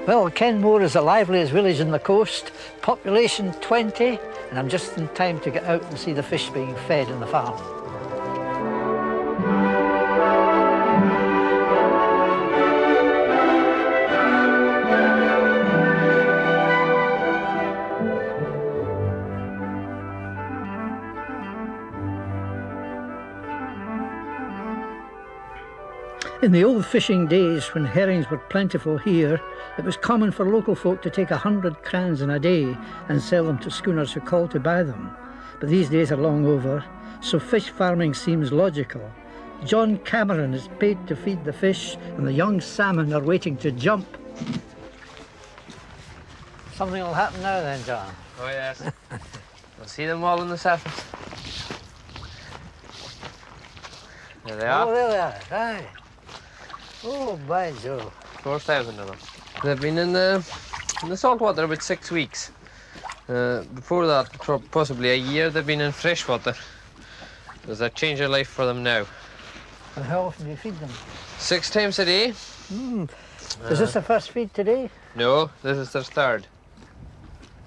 Well, Kenmore is the liveliest village on the coast, population 20, and I'm just in time to get out and see the fish being fed in the farm. In the old fishing days, when herrings were plentiful here, it was common for local folk to take 100 crans in a day and sell them to schooners who called to buy them. But these days are long over, so fish farming seems logical. John Cameron is paid to feed the fish, and the young salmon are waiting to jump. Something will happen now then, John. Oh yes. You'll see them all in the surface. There they are. Oh, there they are, right. Oh, by Joe. 4,000 of them. They've been in the saltwater about 6 weeks. Before that, for possibly a year, they've been in freshwater. There's a change of life for them now. And how often do you feed them? 6 times a day. Is this the first feed today? No, this is their third.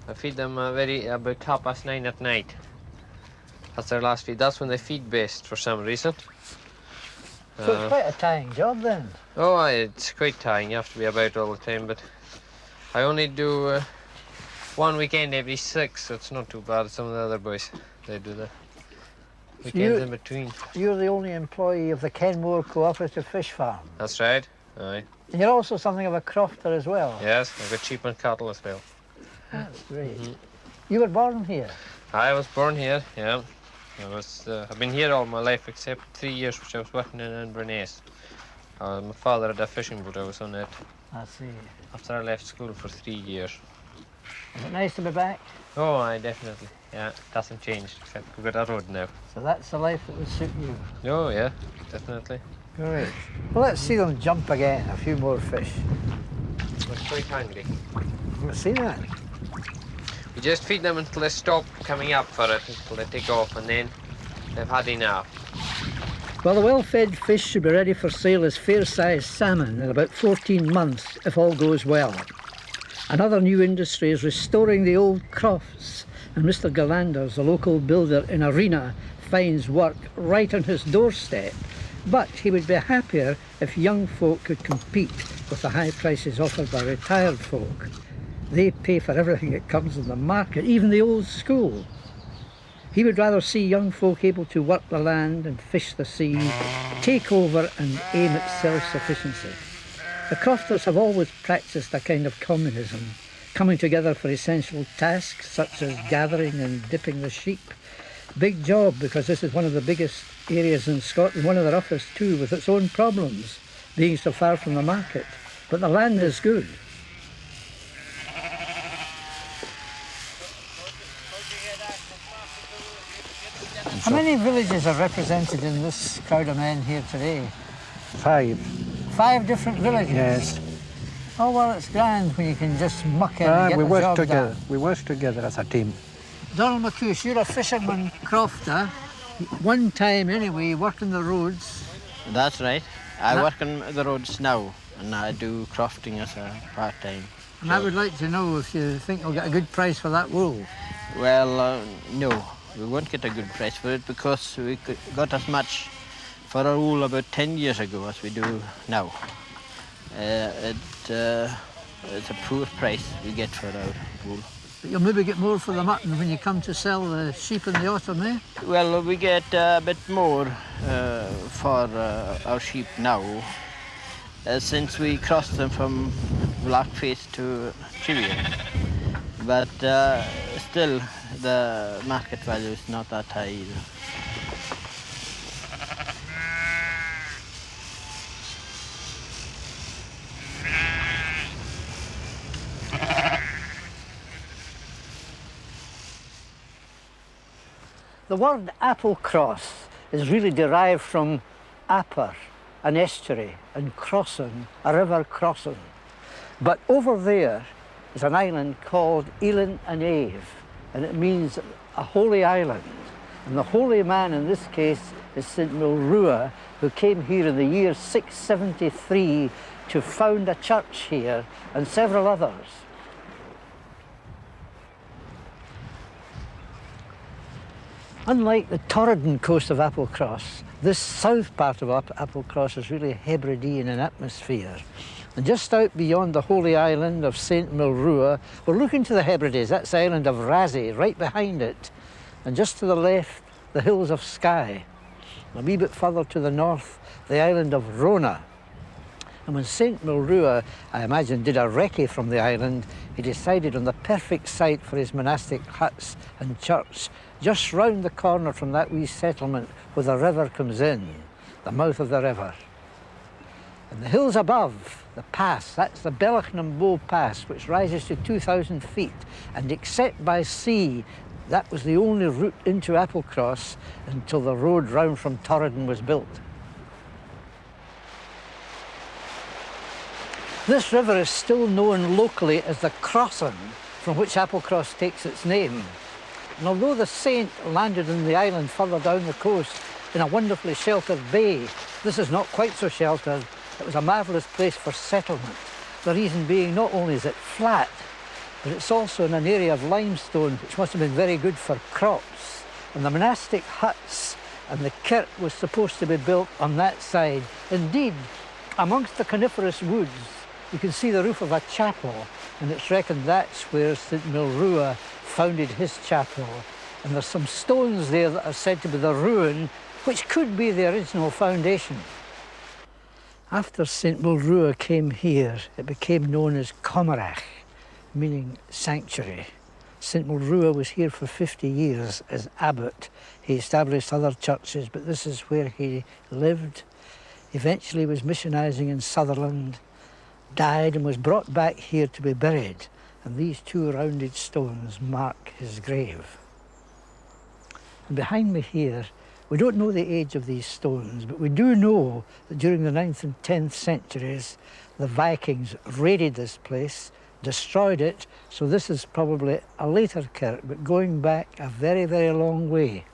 I feed them about 9:30 at night. That's their last feed. That's when they feed best for some reason. So it's quite a tying job then. Oh, it's quite tiring. You have to be about all the time, but I only do one weekend every 6, so it's not too bad. Some of the other boys, they do the weekends in between. You're the only employee of the Kenmore Cooperative Fish Farm. That's right, aye. And you're also something of a crofter as well. Yes, I've got sheep and cattle as well. That's great. You were born here? I was born here, yeah. I've been here all my life except 3 years which I was working in Inverness. My father had a fishing boat, I was on it. I see. After I left school for 3 years. Is it nice to be back? Oh, aye, definitely. Yeah, it hasn't changed except we've got a road now. So that's the life that would suit you? Oh, yeah, definitely. Great. Well, let's see them jump again, a few more fish. I was quite hungry. Let's see that. We just feed them until they stop coming up for it, until they take off, and then they've had enough. Well, the well-fed fish should be ready for sale as fair-sized salmon in about 14 months, if all goes well. Another new industry is restoring the old crofts, and Mr. Galanders, the local builder in Arena, finds work right on his doorstep. But he would be happier if young folk could compete with the high prices offered by retired folk. They pay for everything that comes in the market, even the old school. He would rather see young folk able to work the land and fish the sea, take over and aim at self-sufficiency. The crofters have always practiced a kind of communism, coming together for essential tasks such as gathering and dipping the sheep. Big job, because this is one of the biggest areas in Scotland, one of the roughest too, with its own problems, being so far from the market. But the land is good. How many villages are represented in this crowd of men here today? 5. 5 different villages? Yes. Oh, well, it's grand when you can just muck in and get we the work job together. done. We work together as a team. Donald McCoose, you're a fisherman crofter. One time, anyway, you worked on the roads. That's right. I work on the roads now, and I do crofting as a part-time. And I would like to know if you think you'll get a good price for that wool. Well, no, we won't get a good price for it because we got as much for our wool about 10 years ago as we do now. It's a poor price we get for our wool. But you'll maybe get more for the mutton when you come to sell the sheep in the autumn, eh? Well, we get a bit more for our sheep now, since we crossed them from Blackface to Chivian. But still, the market value is not that high either. The word Applecross is really derived from Apper, an estuary, and crossing, a river crossing. But over there is an island called Elan and Ave, and it means a holy island. And the holy man in this case is St. Milrua, who came here in the year 673 to found a church here and several others. Unlike the Torridon coast of Applecross, this south part of Applecross is really Hebridean in atmosphere. And just out beyond the holy island of St Milrua, we're looking to the Hebrides. That's the island of Razzie, right behind it. And just to the left, the hills of Skye. A wee bit further to the north, the island of Rona. And when St Milrua, I imagine, did a recce from the island, he decided on the perfect site for his monastic huts and church, just round the corner from that wee settlement where the river comes in, the mouth of the river. And the hills above, the pass, that's the Bealach Pass, which rises to 2,000 feet. And except by sea, that was the only route into Applecross until the road round from Torridon was built. This river is still known locally as the Crossing, from which Applecross takes its name. And although the saint landed on the island further down the coast in a wonderfully sheltered bay, this is not quite so sheltered. It was a marvellous place for settlement. The reason being, not only is it flat, but it's also in an area of limestone, which must have been very good for crops. And the monastic huts and the kirk was supposed to be built on that side. Indeed, amongst the coniferous woods, you can see the roof of a chapel, and it's reckoned that's where St Milrua founded his chapel. And there's some stones there that are said to be the ruin, which could be the original foundation. After St Milrua came here, it became known as Comarach, meaning sanctuary. St Milrua was here for 50 years as abbot. He established other churches, but this is where he lived. Eventually was missionising in Sutherland, died and was brought back here to be buried. And these two rounded stones mark his grave. And behind me here, we don't know the age of these stones, but we do know that during the 9th and 10th centuries, the Vikings raided this place, destroyed it, so this is probably a later kirk, but going back a very, very long way.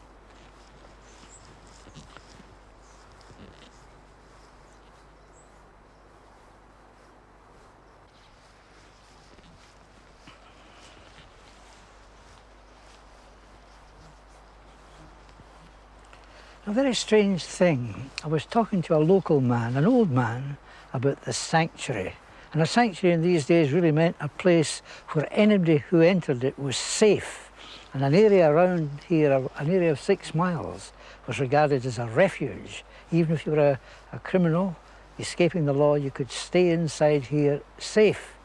A very strange thing. I was talking to a local man, an old man, about the sanctuary. And a sanctuary in these days really meant a place where anybody who entered it was safe. And an area around here, an area of 6 miles, was regarded as a refuge. Even if you were a criminal escaping the law, you could stay inside here safe.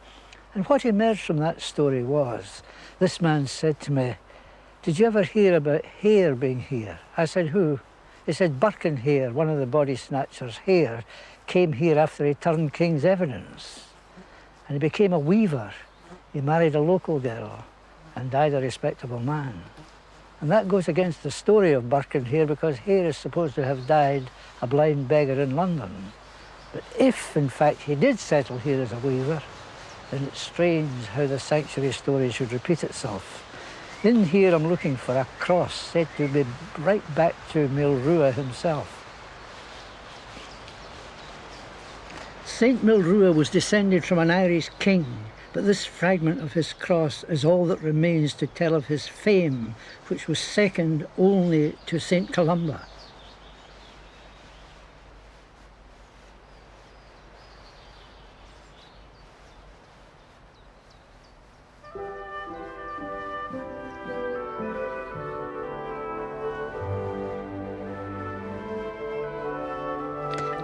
And what emerged from that story was, this man said to me, "Did you ever hear about Hare being here?" I said, "Who?" He said, "Birkin Hare, one of the body snatchers, Hare, came here after he turned King's evidence. And he became a weaver. He married a local girl and died a respectable man." And that goes against the story of Birkin Hare, because Hare is supposed to have died a blind beggar in London. But if, in fact, he did settle here as a weaver, then it's strange how the sanctuary story should repeat itself. In here I'm looking for a cross said to be right back to Milrua himself. St Milrua was descended from an Irish king, but this fragment of his cross is all that remains to tell of his fame, which was second only to St Columba.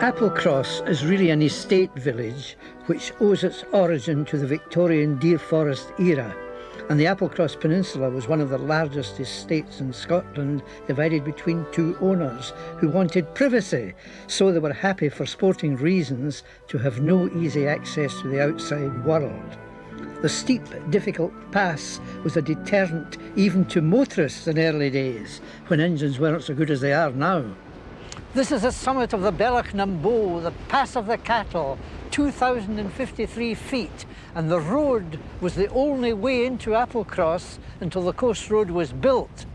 Applecross is really an estate village which owes its origin to the Victorian Deer Forest era, and the Applecross Peninsula was one of the largest estates in Scotland, divided between two owners who wanted privacy, so they were happy for sporting reasons to have no easy access to the outside world. The steep, difficult pass was a deterrent even to motorists in early days, when engines weren't so good as they are now. This is the summit of the Bealach the Pass of the Cattle, 2,053 feet, and the road was the only way into Applecross until the coast road was built.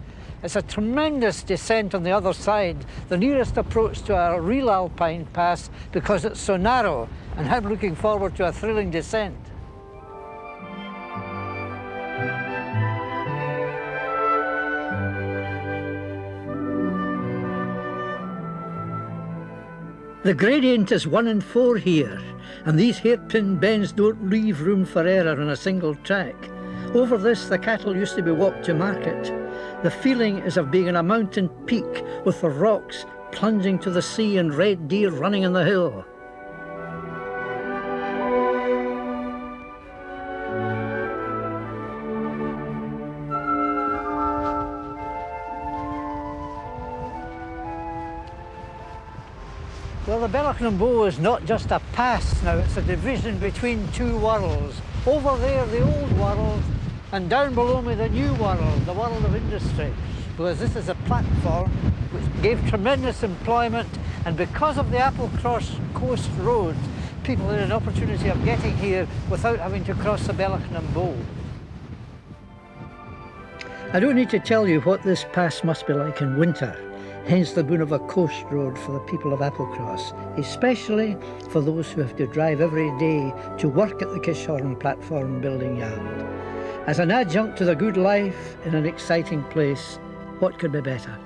It's a tremendous descent on the other side, the nearest approach to a real alpine pass because it's so narrow, and I'm looking forward to a thrilling descent. The gradient is 1 in 4 here, and these hairpin bends don't leave room for error on a single track. Over this, the cattle used to be walked to market. The feeling is of being on a mountain peak with the rocks plunging to the sea and red deer running in the hill. Well, the Bealach is not just a pass now, it's a division between two worlds. Over there, the old world, and down below me, the new world, the world of industry. Because this is a platform which gave tremendous employment, and because of the Applecross Coast Road, people had an opportunity of getting here without having to cross the Bealach. I don't need to tell you what this pass must be like in winter. Hence the boon of a coast road for the people of Applecross, especially for those who have to drive every day to work at the Kishorn platform building yard. As an adjunct to the good life in an exciting place, what could be better?